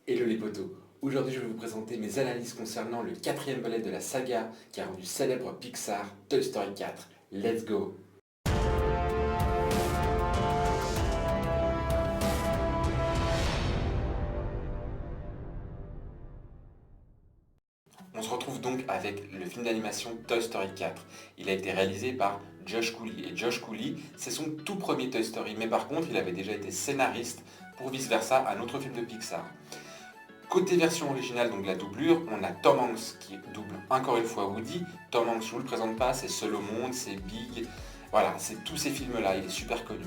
Hello les potos, aujourd'hui je vais vous présenter mes analyses concernant le quatrième volet de la saga qui a rendu célèbre Pixar, Toy Story 4. Let's go! On se retrouve donc avec le film d'animation Toy Story 4. Il a été réalisé par Josh Cooley. Et Josh Cooley, c'est son tout premier Toy Story, mais par contre il avait déjà été scénariste pour Vice Versa, un autre film de Pixar. Côté version originale, donc la doublure, on a Tom Hanks qui double encore une fois Woody. Tom Hanks, je ne vous le présente pas, c'est Seul au monde, c'est Big, voilà, c'est tous ces films-là, il est super connu.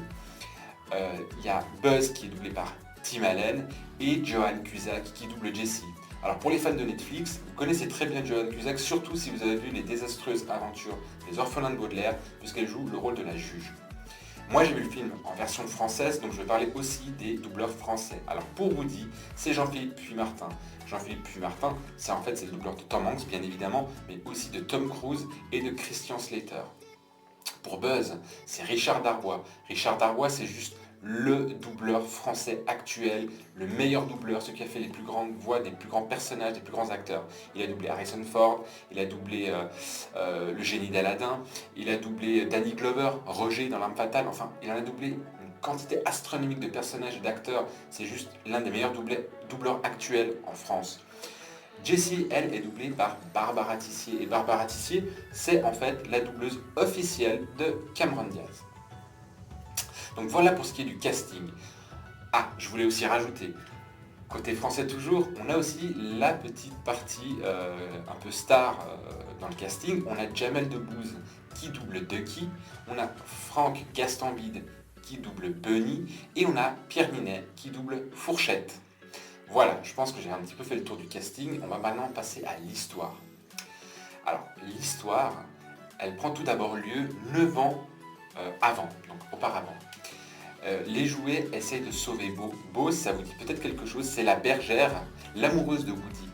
Il y a Buzz qui est doublé par Tim Allen et Joan Cusack qui double Jessie. Alors pour les fans de Netflix, vous connaissez très bien Joan Cusack, surtout si vous avez vu les désastreuses aventures des orphelins de Baudelaire, puisqu'elle joue le rôle de la juge. Moi j'ai vu le film en version française, donc je vais parler aussi des doubleurs français. Alors pour Woody, c'est Jean-Philippe Puy-Martin. Jean-Philippe Puy-Martin, c'est le doubleur de Tom Hanks bien évidemment, mais aussi de Tom Cruise et de Christian Slater. Pour Buzz, c'est Richard Darbois. Richard Darbois, c'est juste le doubleur français actuel, le meilleur doubleur, celui qui a fait les plus grandes voix des plus grands personnages, des plus grands acteurs. Il a doublé Harrison Ford, il a doublé le génie d'Aladin, il a doublé Danny Glover, Roger dans L'Arme Fatale, enfin, il en a doublé une quantité astronomique de personnages et d'acteurs. C'est juste l'un des meilleurs doubleurs actuels en France. Jessie, elle, est doublée par Barbara Tissier. Et Barbara Tissier, c'est en fait la doubleuse officielle de Cameron Diaz. Donc voilà pour ce qui est du casting. Ah, je voulais aussi rajouter, côté français toujours, on a aussi la petite partie un peu star dans le casting. On a Jamel Debbouze qui double Ducky, on a Franck Gastambide qui double Bunny, et on a Pierre Ninet qui double Fourchette. Voilà, je pense que j'ai un petit peu fait le tour du casting. On va maintenant passer à l'histoire. Alors, l'histoire, elle prend tout d'abord lieu 9 ans avant, donc auparavant. Les jouets essayent de sauver Bo. Bo, ça vous dit peut-être quelque chose, c'est la bergère, l'amoureuse de Woody.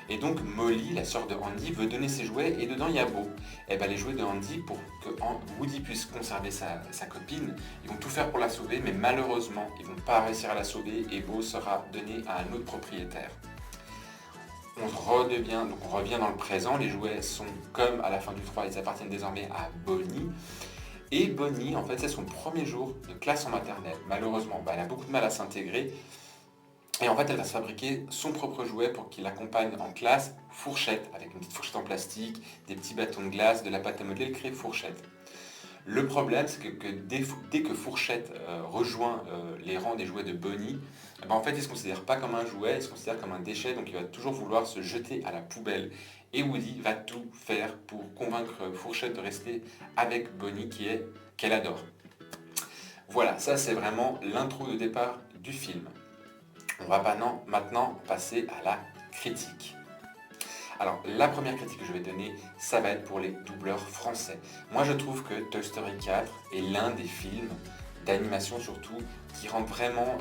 Et donc Molly, la sœur de Andy, veut donner ses jouets et dedans il y a Bo. Et bien les jouets de Andy, pour que Woody puisse conserver sa copine, ils vont tout faire pour la sauver, mais malheureusement ils vont pas réussir à la sauver et Bo sera donné à un autre propriétaire. On revient dans le présent, les jouets sont comme à la fin du 3, ils appartiennent désormais à Bonnie. Et Bonnie, en fait, c'est son premier jour de classe en maternelle. Malheureusement, elle a beaucoup de mal à s'intégrer. Et en fait, elle va se fabriquer son propre jouet pour qu'il l'accompagne en classe, Fourchette, avec une petite fourchette en plastique, des petits bâtons de glace, de la pâte à modeler, elle crée Fourchette. Le problème, c'est que dès que Fourchette rejoint les rangs des jouets de Bonnie, en fait, il ne se considère pas comme un jouet, il se considère comme un déchet, donc il va toujours vouloir se jeter à la poubelle. Et Woody va tout faire pour convaincre Fourchette de rester avec Bonnie, qu'elle adore. Voilà, ça c'est vraiment l'intro de départ du film. On va maintenant passer à la critique. Alors, la première critique que je vais donner, ça va être pour les doubleurs français. Moi, je trouve que Toy Story 4 est l'un des films d'animation surtout qui rend vraiment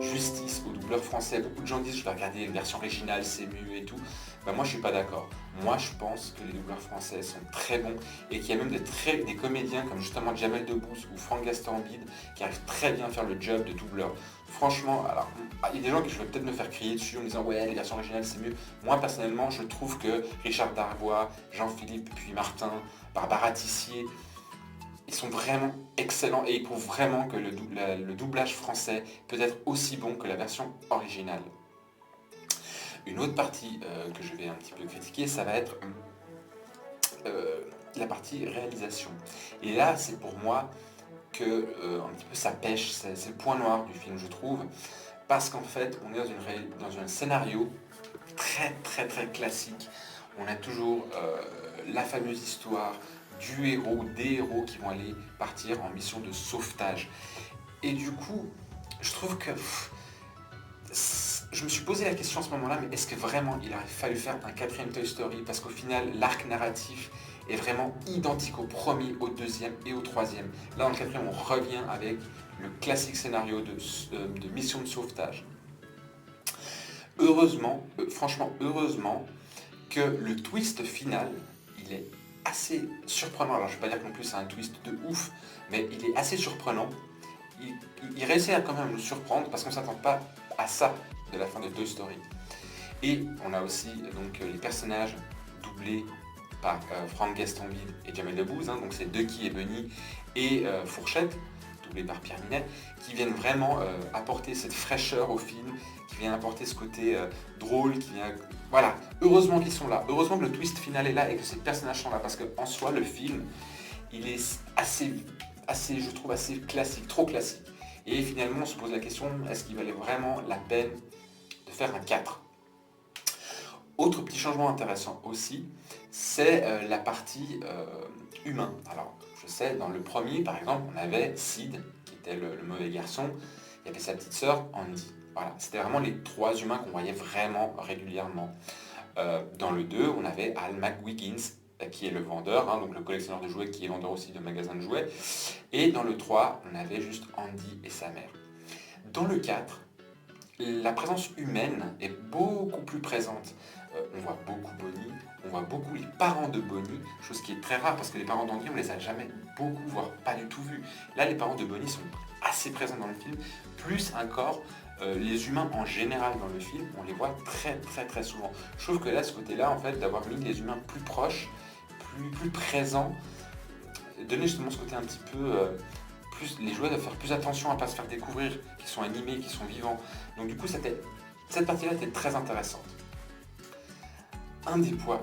justice aux doubleurs français. Beaucoup de gens disent je vais regarder une version originale, c'est mieux et tout. Moi, je suis pas d'accord. Moi, je pense que les doubleurs français sont très bons et qu'il y a même des comédiens comme justement Jamel Debbouze ou Franck Gastambide qui arrivent très bien à faire le job de doubleur. Franchement, alors, il y a des gens qui je vais peut-être me faire crier dessus en me disant ouais, les versions originales c'est mieux. Moi personnellement, je trouve que Richard Darbois, Jean-Philippe Puy-Martin, Barbara Tissier, ils sont vraiment excellents et ils prouvent vraiment que le doublage français peut être aussi bon que la version originale. Une autre partie que je vais un petit peu critiquer, ça va être la partie réalisation. Et là, c'est pour moi que un petit peu ça pêche, c'est le point noir du film, je trouve, parce qu'en fait, on est dans un scénario très très très classique. On a toujours la fameuse histoire du héros ou des héros qui vont aller partir en mission de sauvetage. Et du coup, je trouve que je me suis posé la question à ce moment-là, mais est-ce que vraiment il aurait fallu faire un quatrième Toy Story? Parce qu'au final, l'arc narratif est vraiment identique au premier, au deuxième et au troisième. Là, dans le quatrième, on revient avec le classique scénario de mission de sauvetage. Heureusement, franchement heureusement, que le twist final, il est assez surprenant. Alors je ne vais pas dire que non plus c'est un twist de ouf, mais il est assez surprenant. Il réussit à quand même nous surprendre parce qu'on ne s'attend pas à ça de la fin de Toy Story. Et on a aussi donc les personnages doublés par Franck Gastambide et Jamel Debbouze, donc c'est Ducky et Bunny et Fourchette, doublés par Pierre Ninet, qui viennent vraiment apporter cette fraîcheur au film, qui viennent apporter ce côté drôle, qui vient... Voilà, heureusement qu'ils sont là, heureusement que le twist final est là et que ces personnages sont là, parce qu'en soi, le film, il est assez, je trouve, assez classique, trop classique. Et finalement, on se pose la question, est-ce qu'il valait vraiment la peine de faire un 4 ? Autre petit changement intéressant aussi, c'est la partie humain. Alors, je sais, dans le premier, par exemple, on avait Sid, qui était le mauvais garçon, il y avait sa petite sœur, Andy. Voilà, c'était vraiment les 3 humains qu'on voyait vraiment régulièrement. Dans le 2, on avait Al McWiggins, qui est le vendeur, donc le collectionneur de jouets, qui est vendeur aussi de magasins de jouets. Et dans le 3, on avait juste Andy et sa mère. Dans le 4, la présence humaine est beaucoup plus présente. On voit beaucoup Bonnie, on voit beaucoup les parents de Bonnie, chose qui est très rare parce que les parents d'Andy, on les a jamais beaucoup, voire pas du tout vus. Là, les parents de Bonnie sont assez présents dans le film, plus encore les humains en général dans le film, on les voit très très très souvent. Je trouve que là, ce côté-là, en fait, d'avoir mis les humains plus proches, plus présents, donner justement ce côté un petit peu... plus, les joueurs doivent faire plus attention à ne pas se faire découvrir, qu'ils sont animés, qu'ils sont vivants. Donc du coup, cette partie-là était très intéressante. Un des points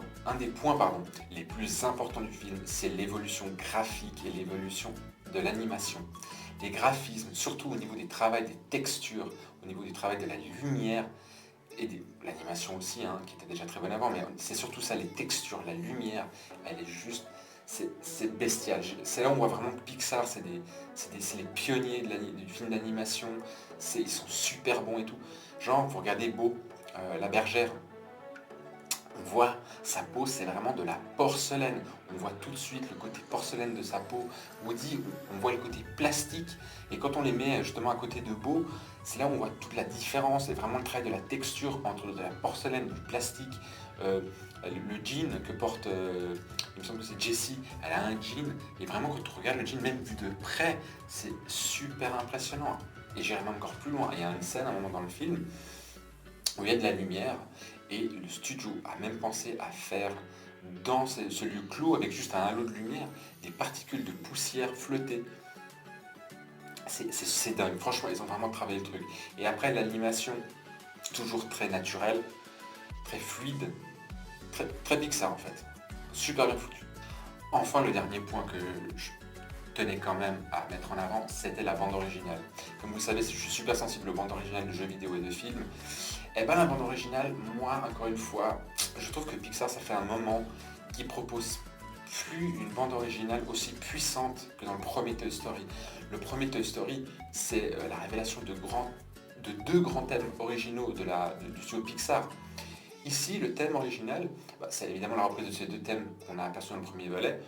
les plus importants du film, c'est l'évolution graphique et l'évolution de l'animation. Les graphismes, surtout au niveau des travaux, des textures, au niveau du travail de la lumière, et l'animation aussi, qui était déjà très bonne avant, mais c'est surtout ça, les textures, la lumière, elle est juste... C'est bestial. C'est là où on voit vraiment que Pixar, c'est les pionniers du film d'animation. Ils sont super bons et tout. Genre, vous regardez Beau, la bergère, on voit sa peau, c'est vraiment de la porcelaine. On voit tout de suite le côté porcelaine de sa peau. Woody, on voit le côté plastique. Et quand on les met justement à côté de Beau, c'est là où on voit toute la différence. C'est vraiment le travail de la texture entre de la porcelaine, du plastique. Le jean que porte, il me semble que c'est Jessie, elle a un jean. Et vraiment, quand on regarde le jean, même vu de près, c'est super impressionnant. Et j'irai même encore plus loin. Il y a une scène, à un moment dans le film, où il y a de la lumière. Et le studio a même pensé à faire dans ce lieu clos, avec juste un halo de lumière, des particules de poussière flottées. C'est dingue, franchement, ils ont vraiment travaillé le truc. Et après, l'animation, toujours très naturelle, très fluide, très Pixar en fait. Super bien foutu. Enfin, le dernier point que je tenais quand même à mettre en avant, c'était la bande originale. Comme vous le savez, je suis super sensible aux bandes originales de jeux vidéo et de films. Et bien la bande originale, moi, encore une fois, je trouve que Pixar, ça fait un moment qui propose plus une bande originale aussi puissante que dans le premier Toy Story. Le premier Toy Story, c'est la révélation de 2 grands thèmes originaux du studio Pixar. Ici, le thème original, c'est évidemment la reprise de ces 2 thèmes qu'on a aperçus dans le premier volet,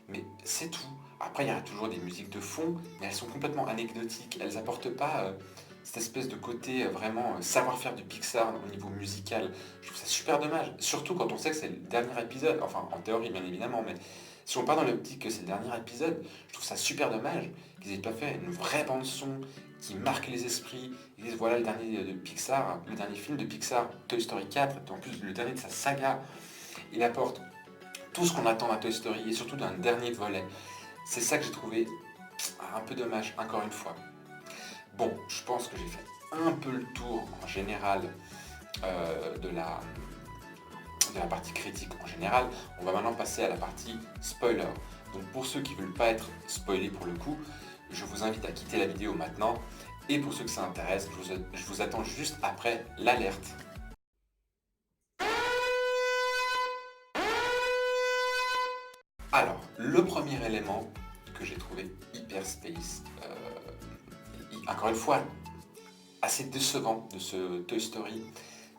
mais c'est tout. Après, il y a toujours des musiques de fond, mais elles sont complètement anecdotiques. Elles n'apportent pas cette espèce de côté vraiment savoir-faire du Pixar au niveau musical. Je trouve ça super dommage, surtout quand on sait que c'est le dernier épisode, enfin en théorie bien évidemment, mais si on part dans l'optique que c'est le dernier épisode, je trouve ça super dommage qu'ils aient pas fait une vraie bande son qui marque les esprits. Ils disent voilà le dernier de Pixar, le dernier film de Pixar, Toy Story 4, en plus le dernier de sa saga. Il apporte tout ce qu'on attend d'un Toy Story et surtout d'un dernier volet. C'est ça que j'ai trouvé un peu dommage, encore une fois. Bon, je pense que j'ai fait un peu le tour en général de la partie critique en général. On va maintenant passer à la partie spoiler. Donc pour ceux qui ne veulent pas être spoilés pour le coup, je vous invite à quitter la vidéo maintenant. Et pour ceux que ça intéresse, je vous attends juste après l'alerte. Alors, le premier élément que j'ai trouvé hyper space, encore une fois, assez décevant de ce Toy Story,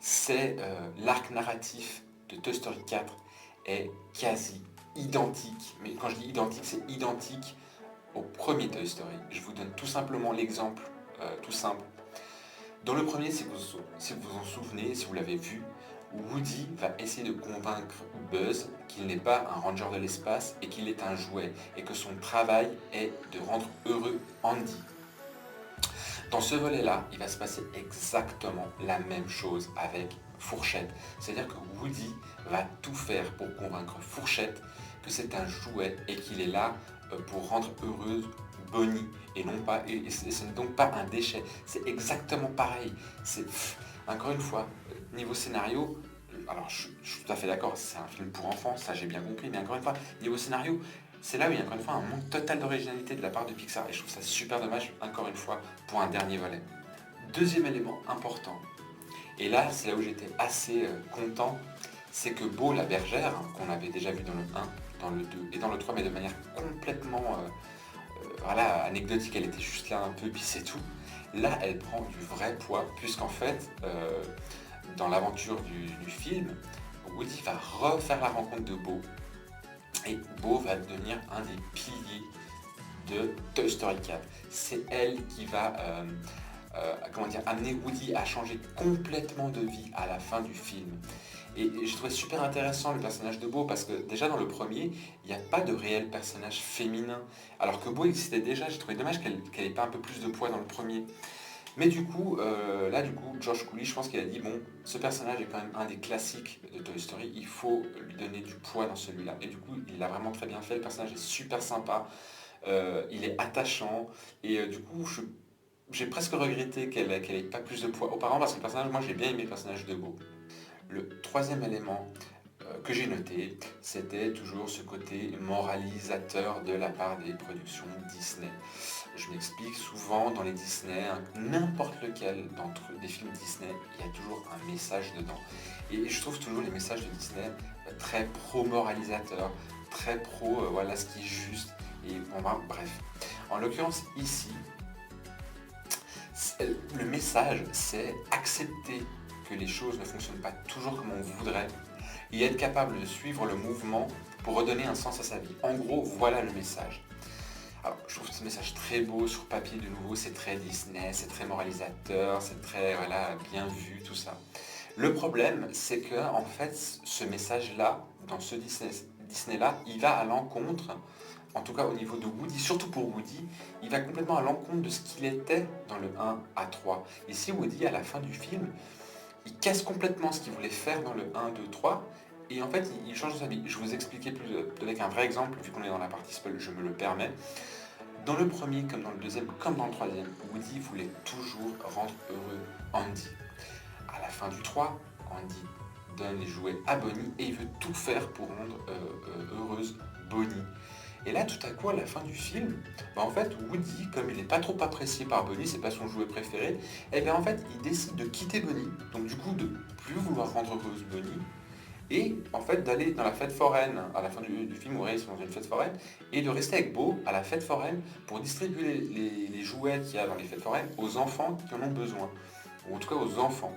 c'est l'arc narratif de Toy Story 4 est quasi identique. Mais quand je dis identique, c'est identique au premier Toy Story. Je vous donne tout simplement l'exemple tout simple. Dans le premier, si vous vous en souvenez, si vous l'avez vu, Woody va essayer de convaincre Buzz qu'il n'est pas un ranger de l'espace et qu'il est un jouet et que son travail est de rendre heureux Andy. Dans ce volet-là, il va se passer exactement la même chose avec Fourchette. C'est-à-dire que Woody va tout faire pour convaincre Fourchette que c'est un jouet et qu'il est là pour rendre heureuse Bonnie et non pas, et ce n'est donc pas un déchet. C'est exactement pareil. Encore une fois, niveau scénario, alors je suis tout à fait d'accord, c'est un film pour enfants, ça j'ai bien compris, mais encore une fois, niveau scénario, c'est là où il y a encore une fois un manque total d'originalité de la part de Pixar et je trouve ça super dommage, encore une fois, pour un dernier volet. Deuxième élément important, et là c'est là où j'étais assez content, c'est que Bo la bergère, hein, qu'on avait déjà vu dans le 1, dans le 2 et dans le 3, mais de manière complètement voilà, anecdotique, elle était juste là un peu, puis c'est tout. Là, elle prend du vrai poids, puisqu'en fait, dans l'aventure du film, Woody va refaire la rencontre de Bo, et Bo va devenir un des piliers de Toy Story 4. C'est elle qui va amener Woody à changer complètement de vie à la fin du film. Et je trouvais super intéressant le personnage de Bo parce que déjà dans le premier, il n'y a pas de réel personnage féminin. Alors que Bo existait déjà, j'ai trouvé dommage qu'elle n'ait pas un peu plus de poids dans le premier. Mais du coup, George Clooney, je pense qu'il a dit, bon, ce personnage est quand même un des classiques de Toy Story, il faut lui donner du poids dans celui-là. Et du coup, il l'a vraiment très bien fait, le personnage est super sympa, il est attachant, et du coup, j'ai presque regretté qu'elle n'ait pas plus de poids auparavant, parce que le personnage, moi j'ai bien aimé le personnage de Bo. Le troisième élément que j'ai noté, c'était toujours ce côté moralisateur de la part des productions Disney. Je m'explique, souvent dans les Disney, n'importe lequel d'entre des films Disney, il y a toujours un message dedans. Et je trouve toujours les messages de Disney très pro-moralisateur, très pro, voilà ce qui est juste. Et bon, bref. En l'occurrence, ici, le message, c'est accepter que les choses ne fonctionnent pas toujours comme on voudrait et être capable de suivre le mouvement pour redonner un sens à sa vie. En gros, voilà le message. Alors, je trouve ce message très beau sur papier de nouveau, c'est très Disney, c'est très moralisateur, c'est très bien vu, tout ça. Le problème, c'est que en fait, ce message-là, dans ce Disney-là, il va à l'encontre, en tout cas au niveau de Woody, surtout pour Woody, il va complètement à l'encontre de ce qu'il était dans le 1 à 3. Ici, Woody, à la fin du film, il casse complètement ce qu'il voulait faire dans le 1, 2, 3, et en fait, il change sa vie. Je vais vous expliquer plus avec un vrai exemple, vu qu'on est dans la partie spoil, je me le permets. Dans le premier, comme dans le deuxième, comme dans le troisième, Woody voulait toujours rendre heureux Andy. À la fin du 3, Andy donne les jouets à Bonnie et il veut tout faire pour rendre heureuse Bonnie. Et là, tout à coup, à la fin du film, en fait, Woody, comme il n'est pas trop apprécié par Bonnie, c'est pas son jouet préféré, et bien en fait, il décide de quitter Bonnie. Donc du coup, de plus vouloir rendre heureuse Bonnie, et en fait d'aller dans la fête foraine, à la fin du film où ils sont dans une fête foraine, et de rester avec Bo à la fête foraine pour distribuer les jouets qu'il y a dans les fêtes foraines aux enfants qui en ont besoin, ou en tout cas aux enfants.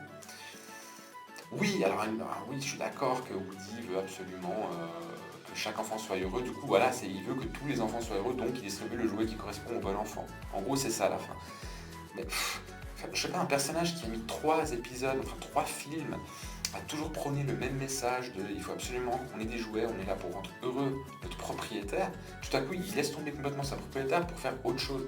Oui, alors oui, je suis d'accord que Woody veut absolument que chaque enfant soit heureux. Du coup, voilà, il veut que tous les enfants soient heureux, donc il distribue le jouet qui correspond au bon enfant. En gros, c'est ça à la fin. Mais je sais pas, un personnage qui a mis 3 épisodes, enfin 3 films, a toujours prôné le même message de il faut absolument qu'on ait des jouets, on est là pour rendre heureux notre propriétaire. Tout à coup, il laisse tomber complètement sa propriétaire pour faire autre chose.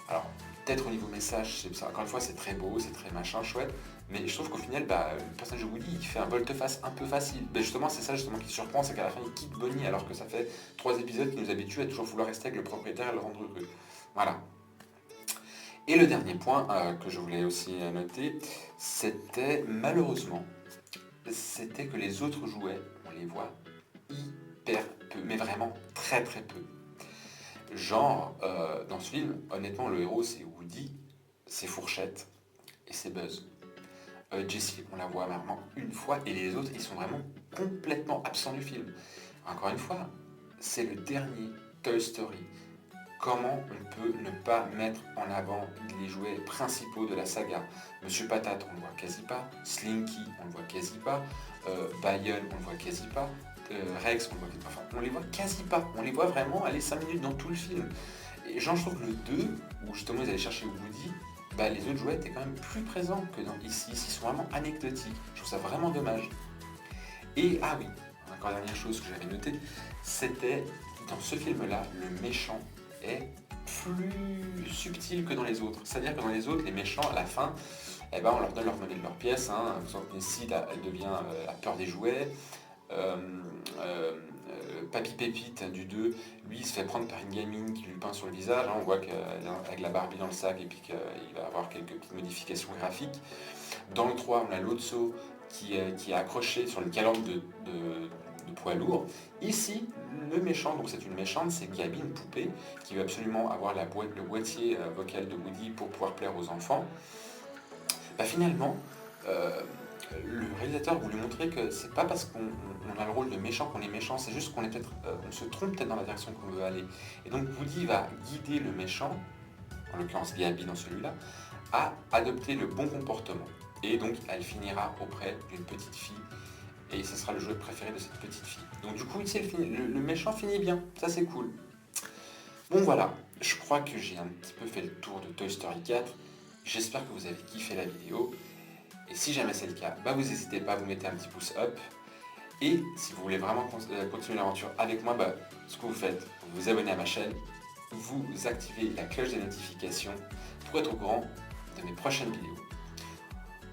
Alors, peut-être au niveau message, encore une fois, c'est très beau, c'est très machin, chouette, mais je trouve qu'au final, le personnage de Woody, il fait un volte-face un peu facile. Mais justement, c'est ça justement qui surprend, c'est qu'à la fin, il quitte Bonnie, alors que ça fait 3 épisodes qui nous habituent à toujours vouloir rester avec le propriétaire et le rendre heureux. Voilà. Et le dernier point que je voulais aussi noter, c'était malheureusement, c'était que les autres jouets, on les voit hyper peu, mais vraiment très très peu. Genre, dans ce film, honnêtement, le héros c'est Woody, c'est Fourchette et c'est Buzz. Jessie, on la voit vraiment une fois, et les autres, ils sont vraiment complètement absents du film. Encore une fois, c'est le dernier Toy Story. Comment on peut ne pas mettre en avant les jouets principaux de la saga? Monsieur Patate, on le voit quasi pas. Slinky, on le voit quasi pas. Bayonne, on le voit quasi pas. Rex, on les voit quasi pas. On les voit vraiment aller 5 minutes dans tout le film. Et je trouve que le 2, où justement ils allaient chercher Woody, les autres jouets étaient quand même plus présents que dans ici. Ici, ils sont vraiment anecdotiques. Je trouve ça vraiment dommage. Et, encore dernière chose que j'avais notée, c'était dans ce film-là, le méchant est plus subtil que dans les autres. C'est-à-dire que dans les autres, les méchants, à la fin, eh ben, on leur donne leur monnaie de leur pièce. Hein. Par exemple, Sid, elle devient la peur des jouets. Euh, euh, Papy Pépite du 2, lui, il se fait prendre par une gamine qui lui peint sur le visage. Hein. On voit qu'avec la Barbie dans le sac et puis qu'il va avoir quelques petites modifications graphiques. Dans le 3, on a Lotso qui est accroché sur une calandre de poids lourd. Ici, le méchant, donc c'est une méchante, c'est Gabi, une poupée, qui veut absolument avoir le boîtier vocal de Woody pour pouvoir plaire aux enfants. Bah, finalement, euh, le réalisateur voulait montrer que c'est pas parce qu'on a le rôle de méchant qu'on est méchant, c'est juste qu'on est peut-être, on se trompe peut-être dans la direction qu'on veut aller. Et donc Woody va guider le méchant, en l'occurrence Gabi dans celui-là, à adopter le bon comportement. Et donc elle finira auprès d'une petite fille, et ce sera le jouet préféré de cette petite fille. Donc du coup ici le méchant finit bien, ça c'est cool. Bon voilà, je crois que j'ai un petit peu fait le tour de Toy Story 4. J'espère que vous avez kiffé la vidéo. Et si jamais c'est le cas, bah vous n'hésitez pas à vous mettre un petit pouce up. Et si vous voulez vraiment continuer l'aventure avec moi, bah, ce que vous faites, vous vous abonnez à ma chaîne, vous activez la cloche des notifications pour être au courant de mes prochaines vidéos.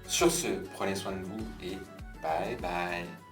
Sur ce, prenez soin de vous et bye bye.